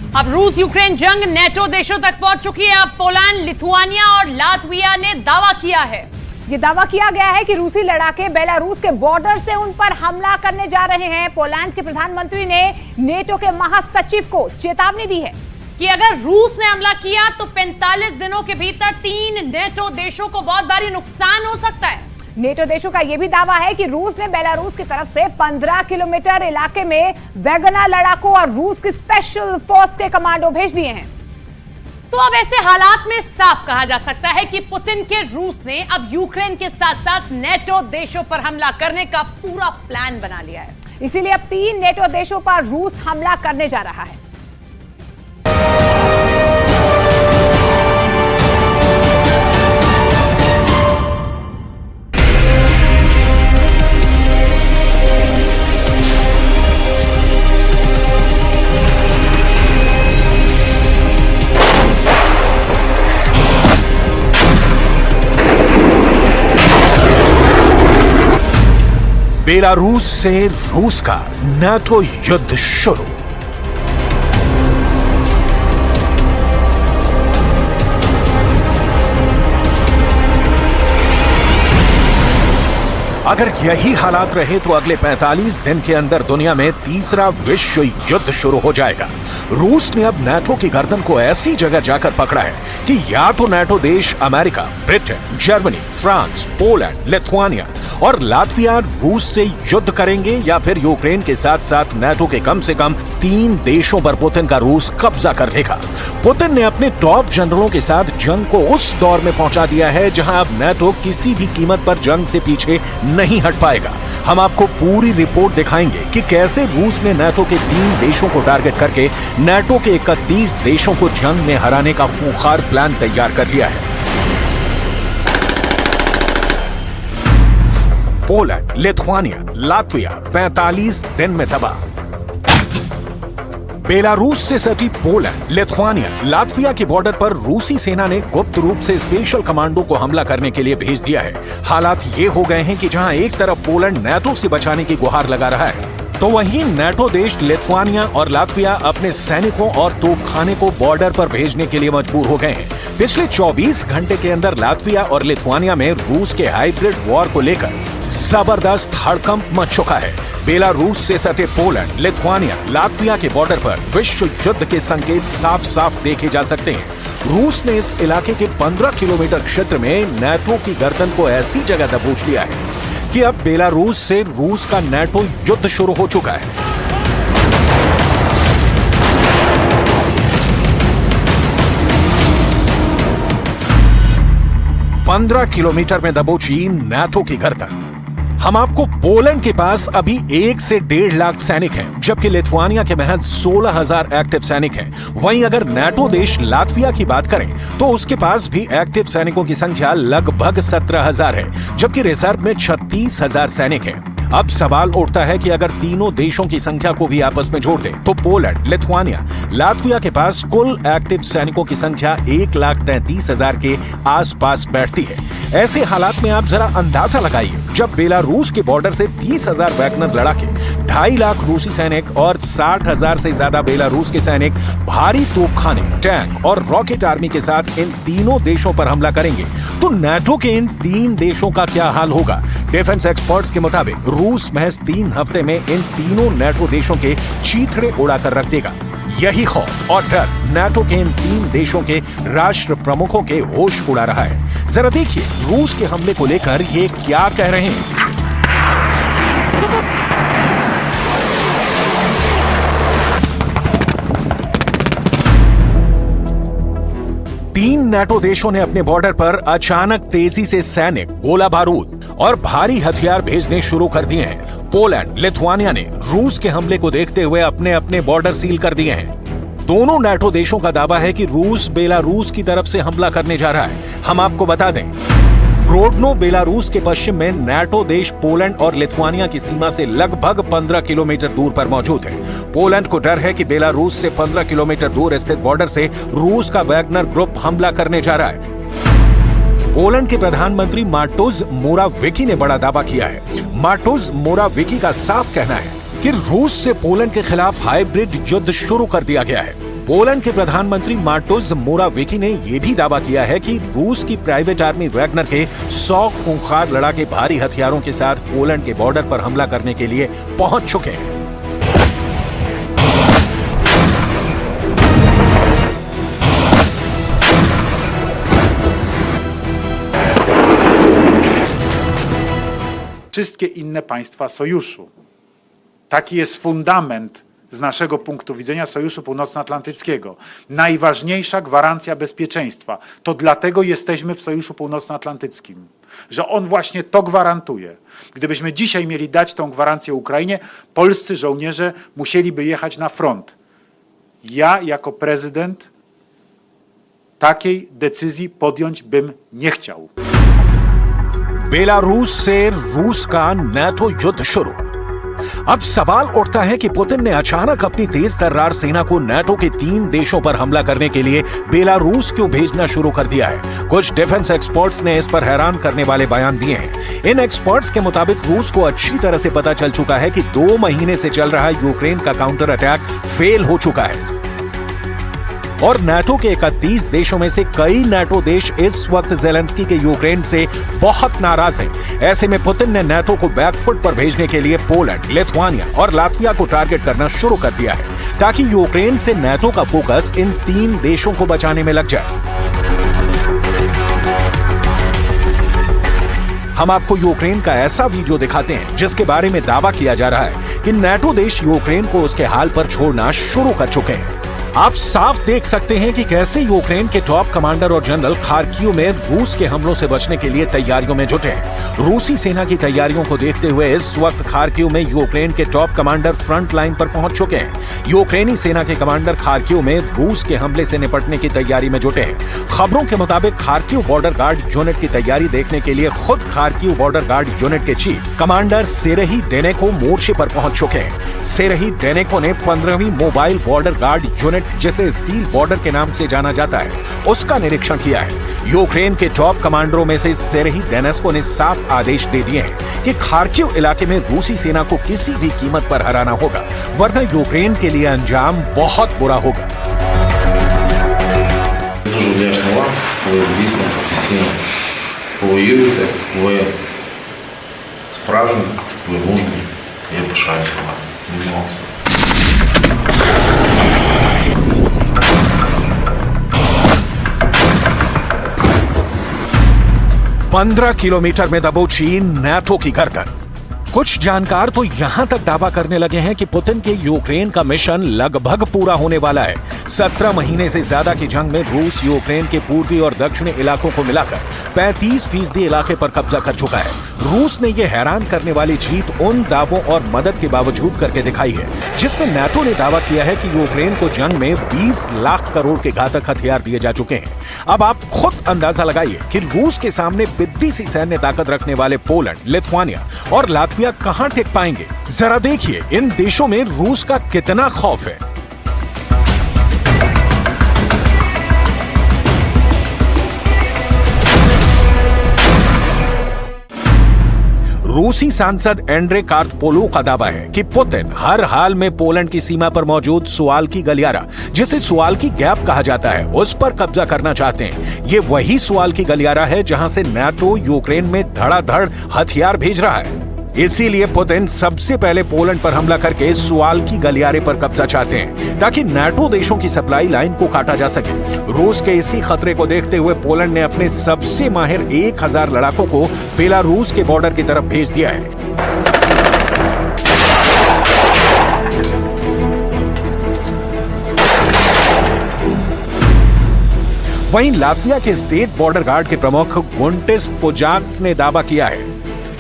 अब रूस यूक्रेन जंग नेटो देशों तक पहुंच चुकी है। अब पोलैंड, लिथुआनिया और लातविया ने दावा किया है। ये दावा किया गया है कि रूसी लड़ाके बेलारूस के बॉर्डर से उन पर हमला करने जा रहे हैं। पोलैंड के प्रधानमंत्री ने नेटो के महासचिव को चेतावनी दी है कि अगर रूस ने हमला किया तो 45 दिनों के भीतर 3 नेटो देशों को बहुत भारी नुकसान हो सकता है। नेटो देशों का यह भी दावा है कि रूस ने बेलारूस की तरफ से 15 किलोमीटर इलाके में वैगनर लड़ाकों और रूस की स्पेशल फोर्स के कमांडो भेज दिए हैं। तो अब ऐसे हालात में साफ कहा जा सकता है कि पुतिन के रूस ने अब यूक्रेन के साथ साथ नेटो देशों पर हमला करने का पूरा प्लान बना लिया है। इसीलिए अब 3 नेटो देशों पर रूस हमला करने जा रहा है। बेलारूस से रूस का नाटो युद्ध शुरू। अगर यही हालात रहे तो अगले 45 दिन के अंदर दुनिया में तीसरा विश्व युद्ध शुरू हो जाएगा। रूस ने अब नाटो की गर्दन को ऐसी जगह जाकर पकड़ा है कि या तो नाटो देश America, Britain, Germany, France, Poland, Lithuania और लातविया रूस से युद्ध करेंगे या फिर यूक्रेन के साथ साथ नाटो के कम से कम 3 देशों पर पुतिन का रूस कब्जा कर लेगा। पुतिन ने अपने टॉप जनरलों के साथ जंग को उस दौर में पहुंचा दिया है जहां अब नाटो किसी भी कीमत पर जंग से पीछे नहीं हट पाएगा। हम आपको पूरी रिपोर्ट दिखाएंगे कि कैसे रूस ने नाटो के 3 देशों को टारगेट करके नाटो के 31 देशों को जंग में हराने का खूंखार प्लान तैयार कर लिया है। पोलैंड, लिथुआनिया, लातविया 45 दिन में तबाह। बेलारूस से सटी पोलैंड, लिथुआनिया, लातविया के बॉर्डर पर रूसी सेना ने गुप्त रूप से स्पेशल कमांडो को हमला करने के लिए भेज दिया है। हालात ये हो गए हैं कि जहां एक तरफ पोलैंड नाटो से बचाने की गुहार लगा रहा है, तो वहीं नाटो देश लिथुआनिया और लातविया अपने सैनिकों और तोपखाने को बॉर्डर पर भेजने के लिए मजबूर हो गए हैं। पिछले 24 घंटे के अंदर लातविया और लिथुआनिया में रूस के हाइब्रिड वॉर को लेकर जबरदस्त हड़कंप मच चुका है। बेलारूस से सटे पोलैंड, लिथुआनिया, लातविया के बॉर्डर पर विश्व युद्ध के संकेत साफ साफ देखे जा सकते हैं। रूस ने इस इलाके के 15 किलोमीटर क्षेत्र में नाटो की गर्दन को ऐसी जगह दबोच लिया है कि अब बेलारूस से रूस का नाटो युद्ध शुरू हो चुका है। पंद्रह किलोमीटर में दबोची नाटो की गर्दन। हम आपको पोलैंड के पास अभी 1 से 1.5 लाख सैनिक हैं, जबकि लिथुआनिया के महज 16,000 एक्टिव सैनिक हैं। वहीं अगर नाटो देश लातविया की बात करें तो उसके पास भी एक्टिव सैनिकों की संख्या लगभग 17,000 है, जबकि रिजर्व में 36,000 सैनिक हैं। अब सवाल उठता है कि अगर तीनों देशों की संख्या को भी आपस में जोड़ दें तो पोलैंड, लिथुआनिया, लातविया के पास कुल एक्टिव सैनिकों की संख्या 1,33,000 के आसपास बैठती है। ऐसे हालात में आप जरा अंदाजा लगाइए, जब बेलारूस के बॉर्डर से 30,000 वैगनर लड़ाके, 2.5 लाख रूसी सैनिक और 60,000 से ज्यादा बेलारूस के सैनिक भारी तोपखाने, टैंक और रॉकेट आर्मी के साथ इन तीनों देशों पर हमला करेंगे तो नाटो के इन 3 देशों का क्या हाल होगा। डिफेंस एक्सपर्ट्स के मुताबिक रूस महज 3 हफ्ते में इन तीनों नाटो देशों के चीथड़े उड़ाकर रख देगा। यही खौफ और डर नाटो के इन 3 देशों के राष्ट्र प्रमुखों के होश उड़ा रहा है। जरा देखिए रूस के हमले को लेकर ये क्या कह रहे हैं। तीन नाटो देशों ने अपने बॉर्डर पर अचानक तेजी से सैनिक, गोला बारूद और भारी हथियार भेजने शुरू कर दिए हैं। पोलैंड, लिथुआनिया ने रूस के हमले को देखते हुए अपने अपने बॉर्डर सील कर दिए हैं। दोनों नाटो देशों का दावा है कि रूस बेलारूस की तरफ से हमला करने जा रहा है। हम आपको बता दें, ग्रोडनो बेलारूस के पश्चिम में नाटो देश पोलैंड और लिथुआनिया की सीमा से लगभग 15 किलोमीटर दूर पर मौजूद है। पोलैंड को डर है कि बेलारूस से 15 किलोमीटर दूर स्थित बॉर्डर से रूस का वैगनर ग्रुप हमला करने जा रहा है। पोलैंड के प्रधानमंत्री माटोज मोराविकी ने बड़ा दावा किया है। माटोज मोराविकी का साफ कहना है कि रूस से पोलैंड के खिलाफ हाइब्रिड युद्ध शुरू कर दिया गया है। पोलैंड के प्रधानमंत्री मार्टोज मोरावेकी ने यह भी दावा किया है कि रूस की प्राइवेट आर्मी वैगनर के 100 खूंखार लड़ाके भारी हथियारों के साथ पोलैंड के बॉर्डर पर हमला करने के लिए पहुंच चुके हैं। Wszystkie inne państwa sojuszu. Taki jest fundament z naszego punktu widzenia Sojuszu Północnoatlantyckiego. Najważniejsza gwarancja bezpieczeństwa. To dlatego jesteśmy w Sojuszu Północnoatlantyckim, że on właśnie to gwarantuje. Gdybyśmy dzisiaj mieli dać tą gwarancję Ukrainie, polscy żołnierze musieliby jechać na front. Ja jako prezydent takiej decyzji podjąć bym nie chciał. Belarus से रूस का NATO युद्ध शुरू। अब सवाल उठता है कि पुतिन ने अचानक अपनी तेज तर्रार सेना को नाटो के 3 देशों पर हमला करने के लिए बेलारूस क्यों भेजना शुरू कर दिया है। कुछ डिफेंस एक्सपर्ट्स ने इस पर हैरान करने वाले बयान दिए हैं। इन एक्सपर्ट्स के मुताबिक रूस को अच्छी तरह से पता चल चुका है कि 2 महीने से चल रहा यूक्रेन का काउंटर अटैक फेल हो चुका है और नाटो के 31 देशों में से कई नाटो देश इस वक्त ज़ेलेंस्की के यूक्रेन से बहुत नाराज हैं। ऐसे में पुतिन ने नाटो को बैकफुट पर भेजने के लिए पोलैंड, लिथुआनिया और लातविया को टारगेट करना शुरू कर दिया है ताकि यूक्रेन से नाटो का फोकस इन 3 देशों को बचाने में लग जाए। हम आपको यूक्रेन का ऐसा वीडियो दिखाते हैं जिसके बारे में दावा किया जा रहा है कि नाटो देश यूक्रेन को उसके हाल पर छोड़ना शुरू कर चुके हैं। आप साफ देख सकते हैं कि कैसे यूक्रेन के टॉप कमांडर और जनरल खार्किव में रूस के हमलों से बचने के लिए तैयारियों में जुटे हैं। रूसी सेना की तैयारियों को देखते हुए इस वक्त खार्किव में यूक्रेन के टॉप कमांडर फ्रंट लाइन पर पहुंच चुके हैं। यूक्रेनी सेना के कमांडर खार्किव में रूस के हमले से निपटने की तैयारी में जुटे हैं। खबरों के मुताबिक खार्किव बॉर्डर गार्ड यूनिट की तैयारी देखने के लिए खुद खार्किव बॉर्डर गार्ड यूनिट के चीफ कमांडर सेरेही डेनेको मोर्चे पर पहुंच चुके हैं। सेरेही डेनेको ने 15वीं मोबाइल बॉर्डर गार्ड यूनिट, जिसे स्टील बॉर्डर के नाम से जाना जाता है, उसका निरीक्षण किया है। यूक्रेन के टॉप कमांडरों में से सेरेही डेनेस्को ने साफ आदेश दे दिए हैं कि खार्किव इलाके में रूसी सेना को किसी भी कीमत पर हराना होगा, वरना यूक्रेन के लिए अंजाम बहुत बुरा होगा। Дуже вдячний вам, ви дійсно професійно воюєте, ви справжні, ви мужні, я пишаюся вами. Молодці. 15 किलोमीटर में दबोची नाटो की गर्दन। कुछ जानकार तो यहां तक दावा करने लगे हैं कि पुतिन के यूक्रेन का मिशन लगभग पूरा होने वाला है। 17 महीने से ज्यादा की जंग में रूस यूक्रेन के पूर्वी और दक्षिणी इलाकों को मिलाकर 35% इलाके पर कब्जा कर चुका है। रूस ने यह हैरान करने वाली जीत उन दावों और मदद के बावजूद करके दिखाई है जिसमें नाटो ने दावा किया है कि यूक्रेन को जंग में 20 लाख करोड़ के घातक हथियार दिए जा चुके हैं। अब आप खुद अंदाजा लगाइए कि रूस के सामने बिद्दी सी सैन्य ताकत रखने वाले पोलैंड, लिथुआनिया और लातविया कहां टिक पाएंगे। जरा देखिए इन देशों में रूस का कितना खौफ है। रूसी सांसद एंड्रे कार्पोलो का दावा है कि पुतिन हर हाल में पोलैंड की सीमा पर मौजूद सुवाल्की गलियारा, जिसे सुवाल्की गैप कहा जाता है, उस पर कब्जा करना चाहते हैं। ये वही सुवाल्की गलियारा है जहां से नाटो यूक्रेन में धड़ाधड़ हथियार भेज रहा है। इसीलिए पुतिन सबसे पहले पोलैंड पर हमला करके सुवाल्की गलियारे पर कब्जा चाहते हैं ताकि नाटो देशों की सप्लाई लाइन को काटा जा सके। रूस के इसी खतरे को देखते हुए पोलैंड ने अपने सबसे माहिर 1000 लड़ाकों को बेलारूस के बॉर्डर की तरफ भेज दिया है। वहीं लातविया के स्टेट बॉर्डर गार्ड के प्रमुख गुंटिस पुजाक्स ने दावा किया है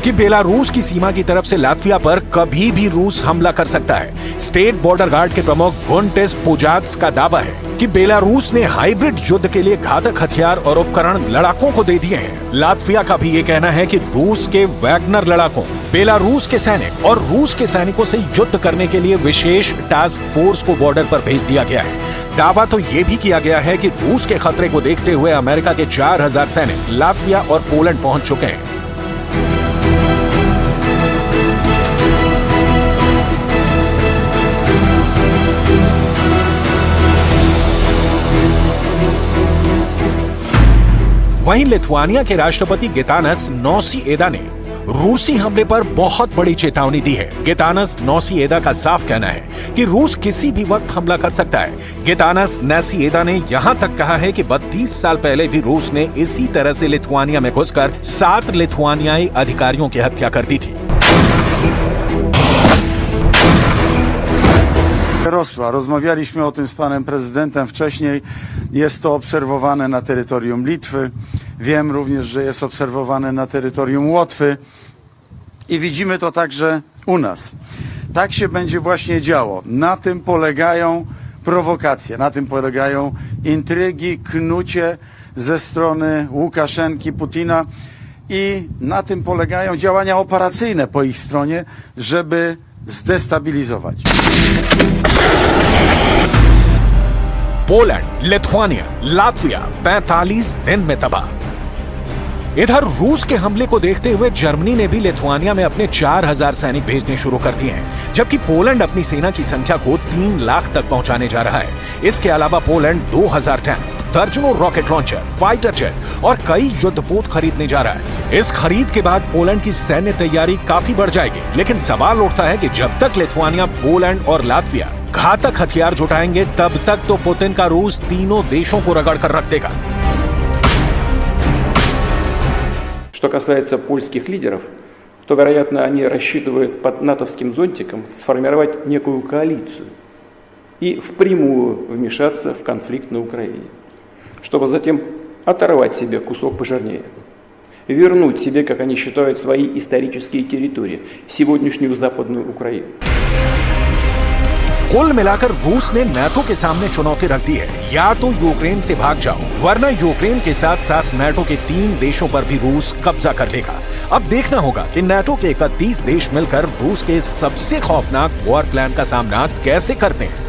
कि बेलारूस की सीमा की तरफ से लातविया पर कभी भी रूस हमला कर सकता है। स्टेट बॉर्डर गार्ड के प्रमुख गुंटिस पुजाक्स का दावा है कि बेलारूस ने हाइब्रिड युद्ध के लिए घातक हथियार और उपकरण लड़ाकों को दे दिए हैं। लातविया का भी ये कहना है कि रूस के वैगनर लड़ाकों, बेलारूस के सैनिक और रूस के सैनिकों से युद्ध करने के लिए विशेष टास्क फोर्स को बॉर्डर पर भेज दिया गया है। दावा तो ये भी किया गया है कि रूस के खतरे को देखते हुए अमेरिका के 4000 सैनिक लातविया और पोलैंड पहुंच चुके हैं। वहीं लिथुआनिया के राष्ट्रपति गितानस नौसिएदा ने रूसी हमले पर बहुत बड़ी चेतावनी दी है। गितानस नौसिएदा का साफ कहना है कि रूस किसी भी वक्त हमला कर सकता है। गितानस नौसिएदा ने यहां तक कहा है कि 32 साल पहले भी रूस ने इसी तरह से लिथुआनिया में घुसकर 7 लिथुआनियाई अधिकारियों की हत्या कर दी थी। Rosła. Rozmawialiśmy o tym z panem prezydentem wcześniej. Jest to obserwowane na terytorium Litwy. Wiem również, że jest obserwowane na terytorium Łotwy. I widzimy to także u nas. Tak się będzie właśnie działo. Na tym polegają prowokacje, na tym polegają intrygi, knucie ze strony Łukaszenki, Putina i na tym polegają działania operacyjne po ich stronie, żeby zdestabilizować. Poland, Lithuania, Latvia 45 दिन में तबाह। इधर रूस के हमले को देखते हुए जर्मनी ने भी लिथुआनिया में अपने 4000 सैनिक भेजने शुरू कर दिए हैं, जबकि पोलैंड अपनी सेना की संख्या को 3 लाख तक पहुंचाने जा रहा है। इसके अलावा पोलैंड 2000 टैंक, दर्जनों रॉकेट लॉन्चर, फाइटर जेट और कई युद्धपोत खरीदने जा रहा है। इस खरीद के बाद पोलैंड की सैन्य तैयारी काफी बढ़ जाएगी, लेकिन सवाल उठता है कि जब तक लिथुआनिया, पोलैंड और लातविया घातक हथियार जुटाएंगे, तब तक तो पुतिन का रूस तीनों देशों को रगड़ कर रख देगा। Что касается польских лидеров, то, вероятно, они рассчитывают под натовским зонтиком сформировать некую коалицию и впрямую вмешаться в конфликт на Украине, чтобы затем оторвать себе кусок пожирнее, вернуть себе, как они считают, свои исторические территории, сегодняшнюю Западную Украину. कुल मिलाकर रूस ने नाटो के सामने चुनौती रख दी है, या तो यूक्रेन से भाग जाओ, वरना यूक्रेन के साथ साथ नाटो के 3 देशों पर भी रूस कब्जा कर लेगा। अब देखना होगा कि नाटो के 31 देश मिलकर रूस के सबसे खौफनाक वॉर प्लान का सामना कैसे करते हैं।